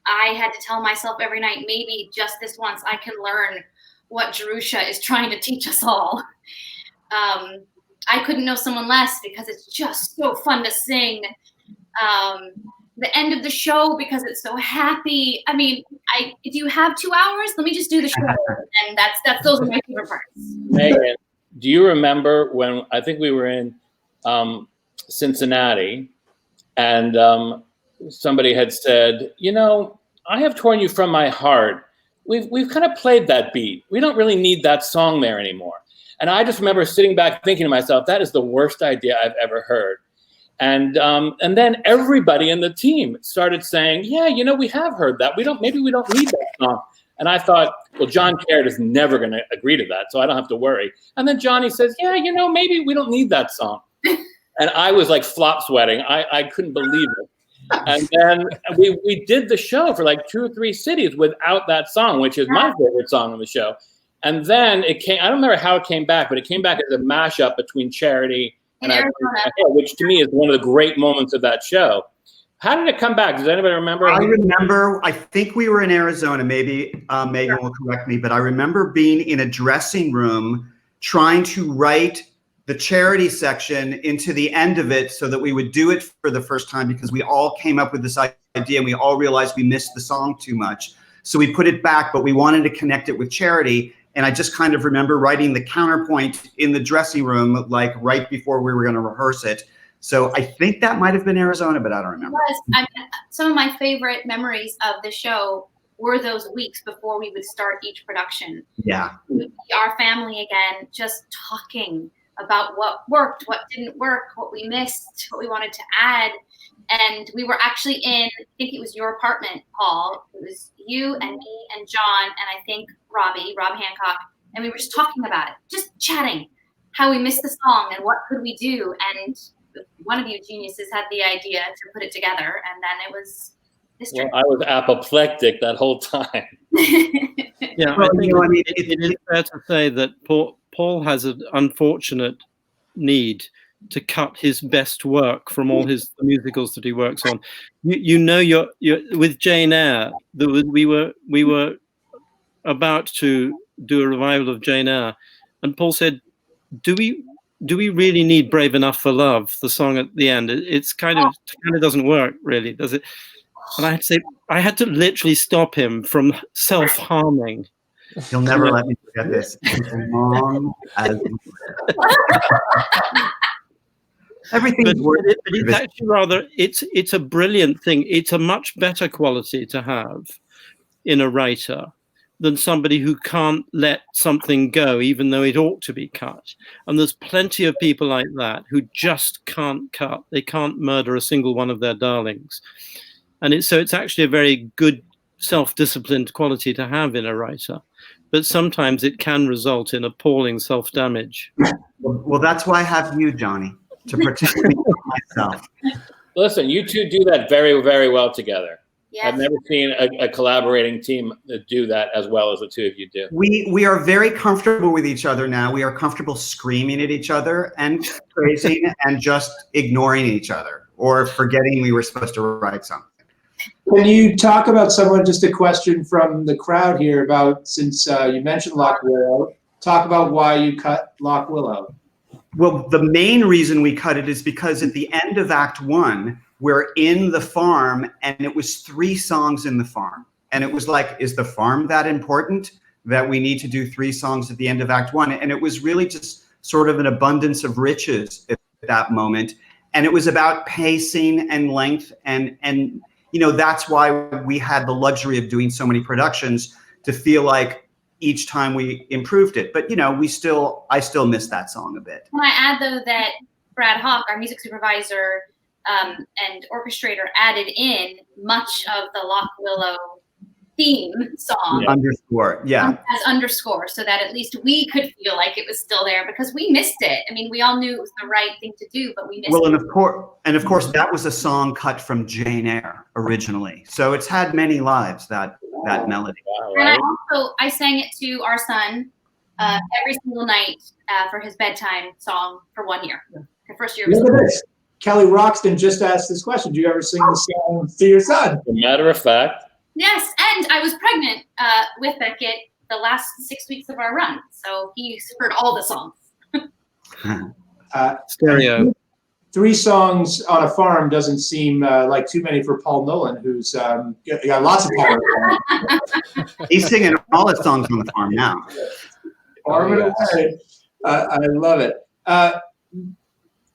I had to tell myself every night, maybe just this once I can learn what Jerusha is trying to teach us all. I couldn't know someone less because it's just so fun to sing. The end of the show because it's so happy. I mean, if you have 2 hours, let me just do the show, and those are my favorite parts. Megan, do you remember when I think we were in Cincinnati, and somebody had said, you know, I have torn you from my heart. We've kind of played that beat. We don't really need that song there anymore. And I just remember sitting back thinking to myself, that is the worst idea I've ever heard. And then everybody in the team started saying, yeah, you know, we have heard that. Maybe we don't need that song. And I thought, well, John Caird is never going to agree to that, so I don't have to worry. And then Johnny says, yeah, you know, maybe we don't need that song. And I was like flop sweating. I couldn't believe it. And then we did the show for like 2 or 3 cities without that song, which is my favorite song on the show. And then it came, I don't remember how it came back, but it came back as a mashup between Charity and which to me is one of the great moments of that show. How did it come back? Does anybody remember? I remember, I think we were in Arizona, maybe Megan will correct me, but I remember being in a dressing room trying to write the Charity section into the end of it so that we would do it for the first time, because we all came up with this idea and we all realized we missed the song too much. So we put it back, but we wanted to connect it with Charity. And I just kind of remember writing the counterpoint in the dressing room, like right before we were going to rehearse it. So I think that might have been Arizona, but I don't remember. Some of my favorite memories of the show were those weeks before we would start each production. Yeah. Our family again, just talking about what worked, what didn't work, what we missed, what we wanted to add. And we were actually in, I think it was your apartment, Paul. It was you and me and John and I think Rob Hancock. And we were just talking about it, just chatting, how we missed the song and what could we do. And one of you geniuses had the idea to put it together, and then it was history. Well, I was apoplectic that whole time. Yeah, Well, I think you know, I mean, it is fair to say that Paul has an unfortunate need to cut his best work from all the musicals that he works on. You know, you're with Jane Eyre. We were about to do a revival of Jane Eyre, and Paul said, "Do we really need Brave Enough for Love?" The song at the end, it's kind of doesn't work, really, does it? And I had to say, I had to literally stop him from self-harming. You'll never let me forget this. As long as everything's it's actually rather, it's a brilliant thing. It's a much better quality to have in a writer than somebody who can't let something go, even though it ought to be cut. And there's plenty of people like that who just can't cut. They can't murder a single one of their darlings. And it's actually a very good self-disciplined quality to have in a writer. But sometimes it can result in appalling self-damage. Well, that's why I have you, Johnny, to protect me from myself. Listen, you two do that very, very well together. Yes. I've never seen a collaborating team do that as well as the two of you do. We are very comfortable with each other now. We are comfortable screaming at each other and praising and just ignoring each other or forgetting we were supposed to write something. Can you talk about someone, just a question from the crowd here about, since you mentioned Lock Willow, talk about why you cut Lock Willow. Well, the main reason we cut it is because at the end of Act 1, we're in the farm and it was 3 songs in the farm. And it was like, is the farm that important that we need to do 3 songs at the end of Act 1? And it was really just sort of an abundance of riches at that moment. And it was about pacing and length and you know, that's why we had the luxury of doing so many productions to feel like each time we improved it. But, you know, I still miss that song a bit. Can I add, though, that Brad Hawk, our music supervisor and orchestrator, added in much of the Lock Willow theme song. Underscore, yeah. As underscore, so that at least we could feel like it was still there, because we missed it. I mean, we all knew it was the right thing to do, but we missed it. And of course, that was a song cut from Jane Eyre originally. So it's had many lives, that melody. Wow, And right? I sang it to our son every single night for his bedtime song for 1 year. The first year. Look at this. Kelly Roxton just asked this question. Do you ever sing the song to your son? As a matter of fact, Yes, and I was pregnant with Beckett the last 6 weeks of our run, so he's heard all the songs. Stereo. 3 songs on a farm doesn't seem like too many for Paul Nolan, who's got lots of power. He's singing all his songs on the farm now. Farming away. I love it.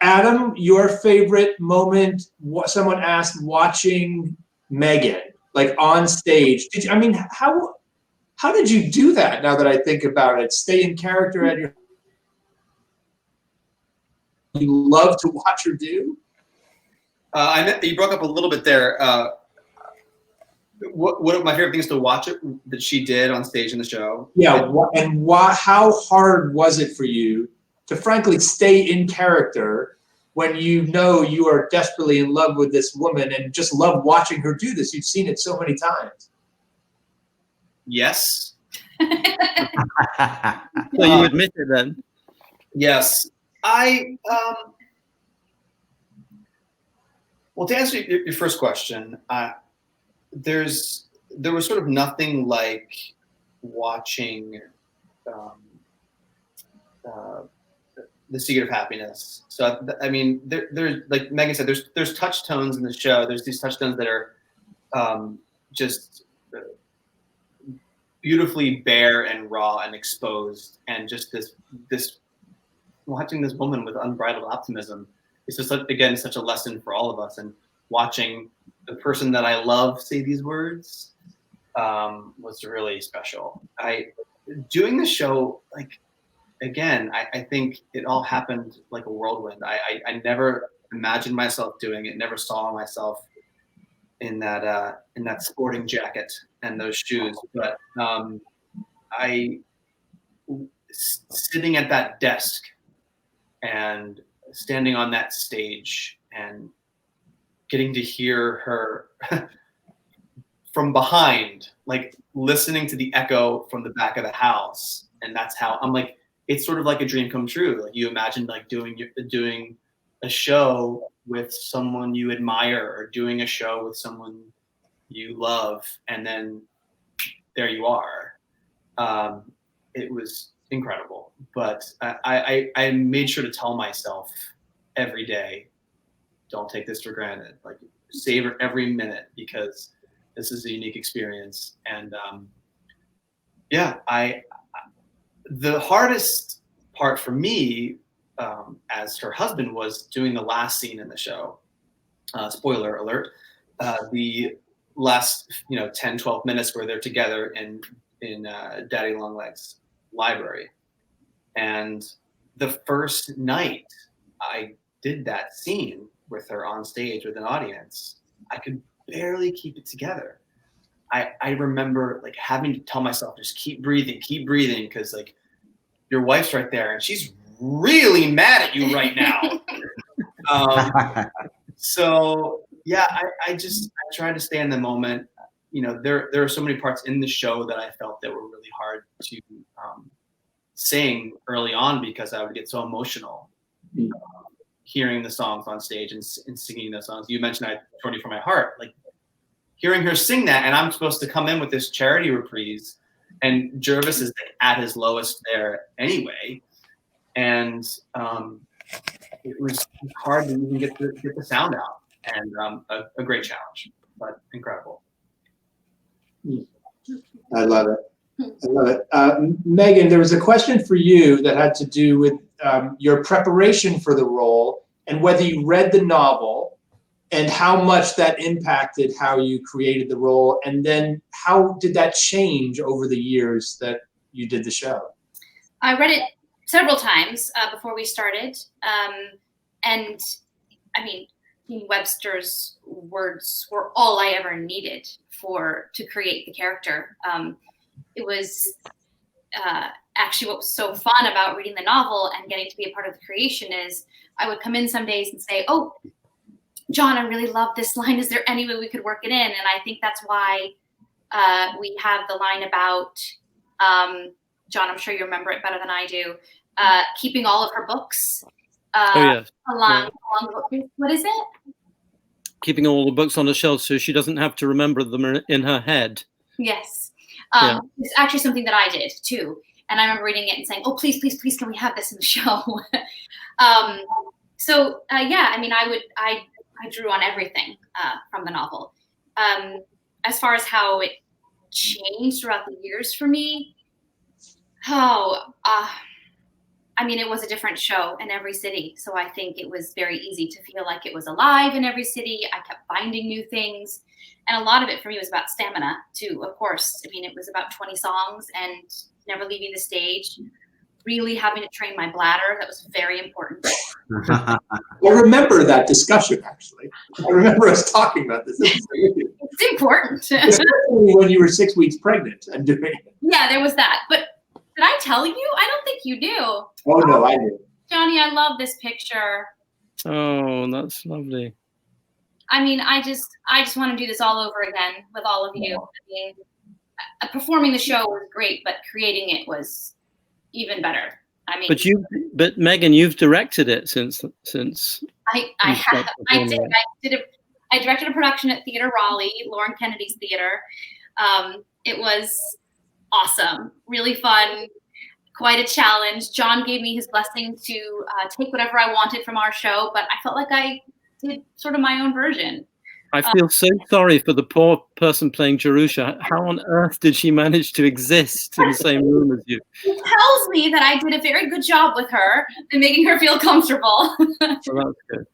Adam, your favorite moment? Someone asked, watching Megan, like on stage. How did you do that? Now that I think about it, stay in character at your. You love to watch her do? You broke up a little bit there. What my favorite things to watch it that she did on stage in the show? Yeah, how hard was it for you to frankly stay in character when you know you are desperately in love with this woman and just love watching her do this? You've seen it so many times. Yes. So you admit it then? Yes. Well, to answer your first question, there was sort of nothing like watching The Secret of Happiness. So I mean, there's like Megan said, there's touch tones in the show. There's these touch tones that are just beautifully bare and raw and exposed, and just this watching this woman with unbridled optimism is just, again, such a lesson for all of us. And watching the person that I love say these words was really special. Doing the show, like, again, I think it all happened like a whirlwind. I never imagined myself doing it, never saw myself in that sporting jacket and those shoes. But sitting at that desk and standing on that stage and getting to hear her from behind, like listening to the echo from the back of the house. And that's how I'm like, it's sort of like a dream come true. Like you imagine like doing a show with someone you admire or doing a show with someone you love, and then there you are. It was incredible, but I made sure to tell myself every day, don't take this for granted. Like savor every minute, because this is a unique experience. And the hardest part for me as her husband was doing the last scene in the show. Spoiler alert, the last 10, 12 minutes where they're together in Daddy Longlegs' library. And the first night I did that scene with her on stage with an audience, I could barely keep it together. I remember like having to tell myself, just keep breathing, because like your wife's right there and she's really mad at you right now. So yeah, I tried to stay in the moment. There are so many parts in the show that I felt that were really hard to sing early on, because I would get so emotional hearing the songs on stage and singing those songs. You mentioned I Torn You From My Heart, like hearing her sing that, and I'm supposed to come in with this charity reprise, and Jervis is at his lowest there anyway, and it was hard to even get the sound out, and a great challenge, but incredible. I love it. I love it. Megan, there was a question for you that had to do with your preparation for the role and whether you read the novel and how much that impacted how you created the role, and then how did that change over the years that you did the show? I read it several times before we started, and I mean, Webster's words were all I ever needed to create the character. It was actually what was so fun about reading the novel and getting to be a part of the creation is I would come in some days and say, "Oh, John, I really love this line. Is there any way we could work it in?" And I think that's why we have the line about, John, I'm sure you remember it better than I do, keeping all of her books yes. along the book. What is it? keeping all the books on the shelf so she doesn't have to remember them in her head. Yes. Yeah. It's actually something that I did too. And I remember reading it and saying, oh, please, please, please, can we have this in the show? Yeah, I mean, I drew on everything from the novel. As far as how it changed throughout the years for me, I mean, it was a different show in every city. So I think it was very easy to feel like it was alive in every city. I kept finding new things. And a lot of it for me was about stamina too, of course. I mean, it was about 20 songs and never leaving the stage, really having to train my bladder. That was very important. I remember that discussion, actually. I remember us talking about this. It's important. Especially when you were 6 weeks pregnant and doing it. Yeah, there was that. But did I tell you? I don't think you do. Oh, no, I did. Johnny, I love this picture. Oh, that's lovely. I mean, I just want to do this all over again with all of you. I mean, performing the show was great, but creating it was even better. I mean, but Megan, you've directed it since. I directed a production at Theatre Raleigh, Lauren Kennedy's theater. It was awesome, really fun, quite a challenge. John gave me his blessing to take whatever I wanted from our show, but I felt like I did sort of my own version. I feel so sorry for the poor person playing Jerusha. How on earth did she manage to exist in the same room as you? It tells me that I did a very good job with her and making her feel comfortable. Well, that's good.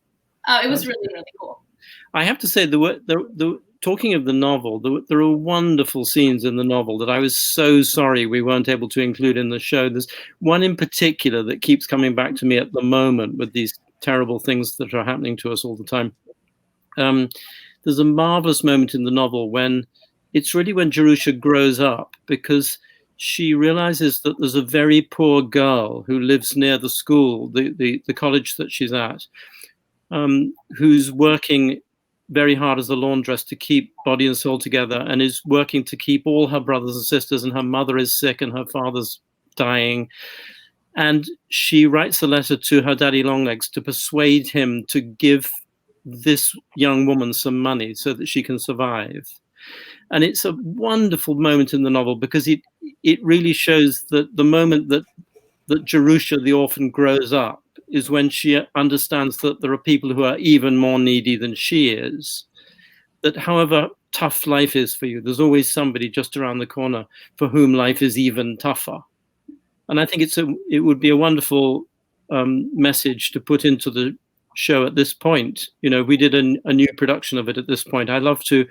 It was really, really cool. I have to say, talking of the novel, there are wonderful scenes in the novel that I was so sorry we weren't able to include in the show. There's one in particular that keeps coming back to me at the moment with these terrible things that are happening to us all the time. There's a marvelous moment in the novel when Jerusha grows up, because she realizes that there's a very poor girl who lives near the school, the college that she's at, who's working very hard as a laundress to keep body and soul together, and is working to keep all her brothers and sisters, and her mother is sick and her father's dying. And she writes a letter to her daddy Longlegs to persuade him to give this young woman some money so that she can survive. And it's a wonderful moment in the novel, because it really shows that the moment that Jerusha, the orphan, grows up is when she understands that there are people who are even more needy than she is, that however tough life is for you, there's always somebody just around the corner for whom life is even tougher. And I think it would be a wonderful message to put into the show at this point. You know, we did a new production of it at this point. I'd love to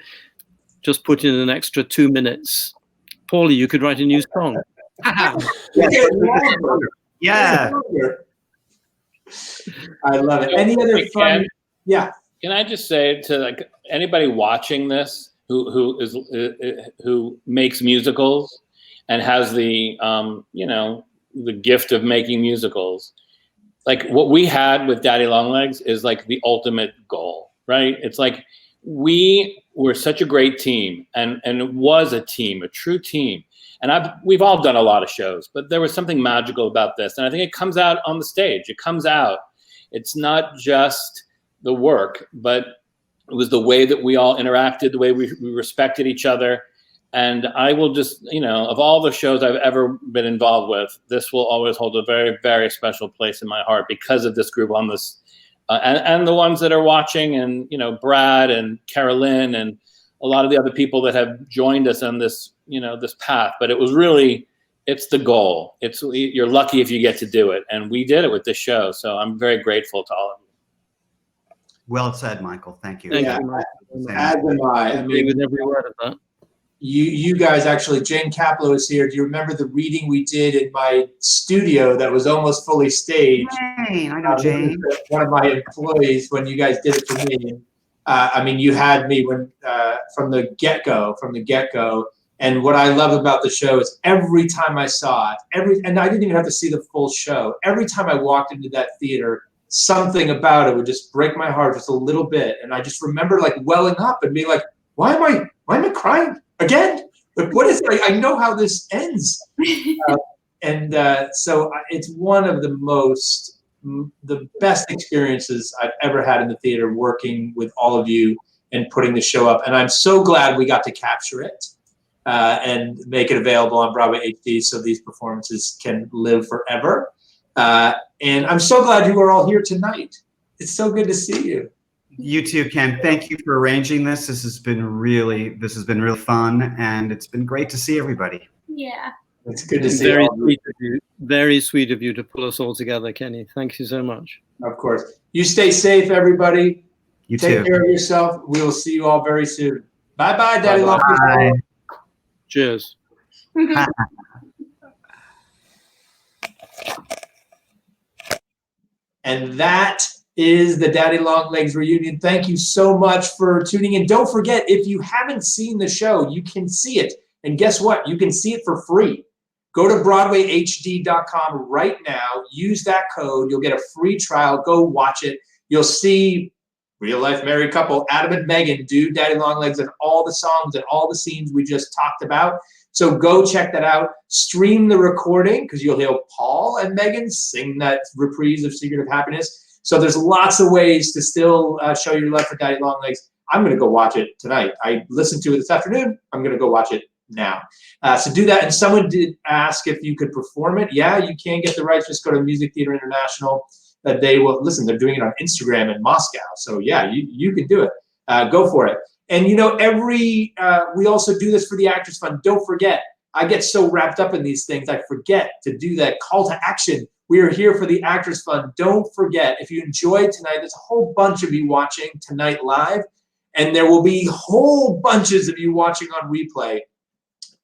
just put in an extra 2 minutes. Paulie, you could write a new song. Yeah. I love it. Any other fun? Yeah. Can I just say to anybody watching this who makes musicals and has the the gift of making musicals, like what we had with Daddy Longlegs is like the ultimate goal, right? It's like we were such a great team, and it was a team, a true team. And we've all done a lot of shows, but there was something magical about this. And I think it comes out on the stage. It comes out. It's not just the work, but it was the way that we all interacted, the way we respected each other. And I will just, of all the shows I've ever been involved with, this will always hold a very, very special place in my heart because of this group on this, and the ones that are watching, and, Brad and Carolyn and a lot of the other people that have joined us on this, this path. But it was really, it's the goal. You're lucky if you get to do it. And we did it with this show. So I'm very grateful to all of you. Well said, Michael. Thank you. As am I. I mean, with every word of that. You guys, actually, Jane Kaplow is here. Do you remember the reading we did in my studio that was almost fully staged? Jane, I know Jane. One of my employees, when you guys did it for me. I mean, you had me from the get-go. And what I love about the show is every time I saw it, and I didn't even have to see the full show. Every time I walked into that theater, something about it would just break my heart just a little bit. And I just remember welling up and being like, why am I crying again? What is it? I know how this ends. So it's one of the best experiences I've ever had in the theater, working with all of you. and putting the show up. And I'm so glad we got to capture it and make it available on Broadway HD so these performances can live forever. And I'm so glad you are all here tonight. It's so good to see you. You too, Ken. Thank you for arranging this. This has been really fun, and it's been great to see everybody. Yeah. It's good to see Very all of you. sweet of you. Very sweet of you to pull us all together, Kenny. Thank you so much. Of course. You stay safe, everybody. You Take too. care of yourself. We will see you all very soon. Bye-bye, Daddy Long. Bye. Cheers. And that is the Daddy Long Legs reunion. Thank you so much for tuning in. Don't forget, if you haven't seen the show, you can see it. And guess what? You can see it for free. Go to BroadwayHD.com right now. Use that code. You'll get a free trial. Go watch it. You'll see real-life married couple Adam and Megan do Daddy Long Legs and all the songs and all the scenes we just talked about. So go check that out. Stream the recording because you'll hear Paul and Megan sing that reprise of Secret of Happiness. So there's lots of ways to still show your love for Daddy Long Legs. I'm going to go watch it tonight. I listened to it this afternoon. I'm going to go watch it now. So do that. And someone did ask if you could perform it. Yeah, you can get the rights. Just go to Music Theater International. They will listen. They're doing it on Instagram in Moscow. So yeah, you can do it. Go for it. And you know, we also do this for the Actors Fund. Don't forget, I get so wrapped up in these things, I forget to do that call to action. We are here for the Actors Fund. Don't forget, if you enjoyed tonight, there's a whole bunch of you watching tonight live, and there will be whole bunches of you watching on replay.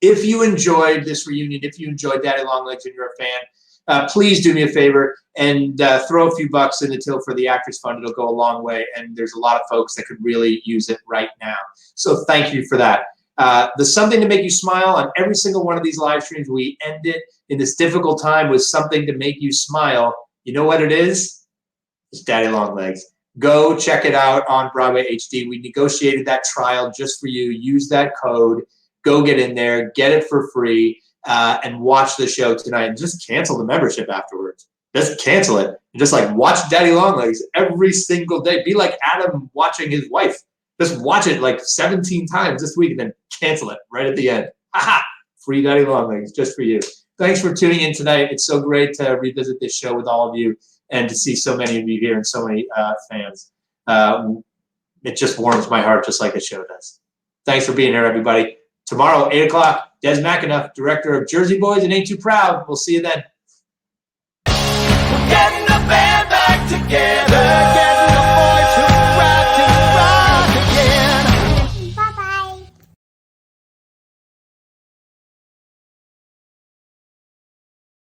If you enjoyed this reunion, if you enjoyed Daddy Long Legs and you're a fan, please do me a favor and throw a few bucks in the till for the Actors Fund. It'll go a long way, and there's a lot of folks that could really use it right now. So thank you for that. The Something to Make You Smile on every single one of these live streams. We end it in this difficult time with something to make you smile. You know what it is? It's Daddy Long Legs. Go check it out on Broadway HD. We negotiated that trial just for you. Use that code. Go get in there, get it for free, and watch the show tonight. And just cancel the membership afterwards. Just cancel it. And just like watch Daddy Long Legs every single day. Be like Adam watching his wife. Just watch it like 17 times this week and then cancel it right at the end. Ha! Free Daddy Long Legs just for you. Thanks for tuning in tonight. It's so great to revisit this show with all of you and to see so many of you here and so many fans. It just warms my heart just like the show does. Thanks for being here, everybody. Tomorrow, 8 o'clock, Des McAnuff, director of Jersey Boys and Ain't Too Proud. We'll see you then. Getting the band back together.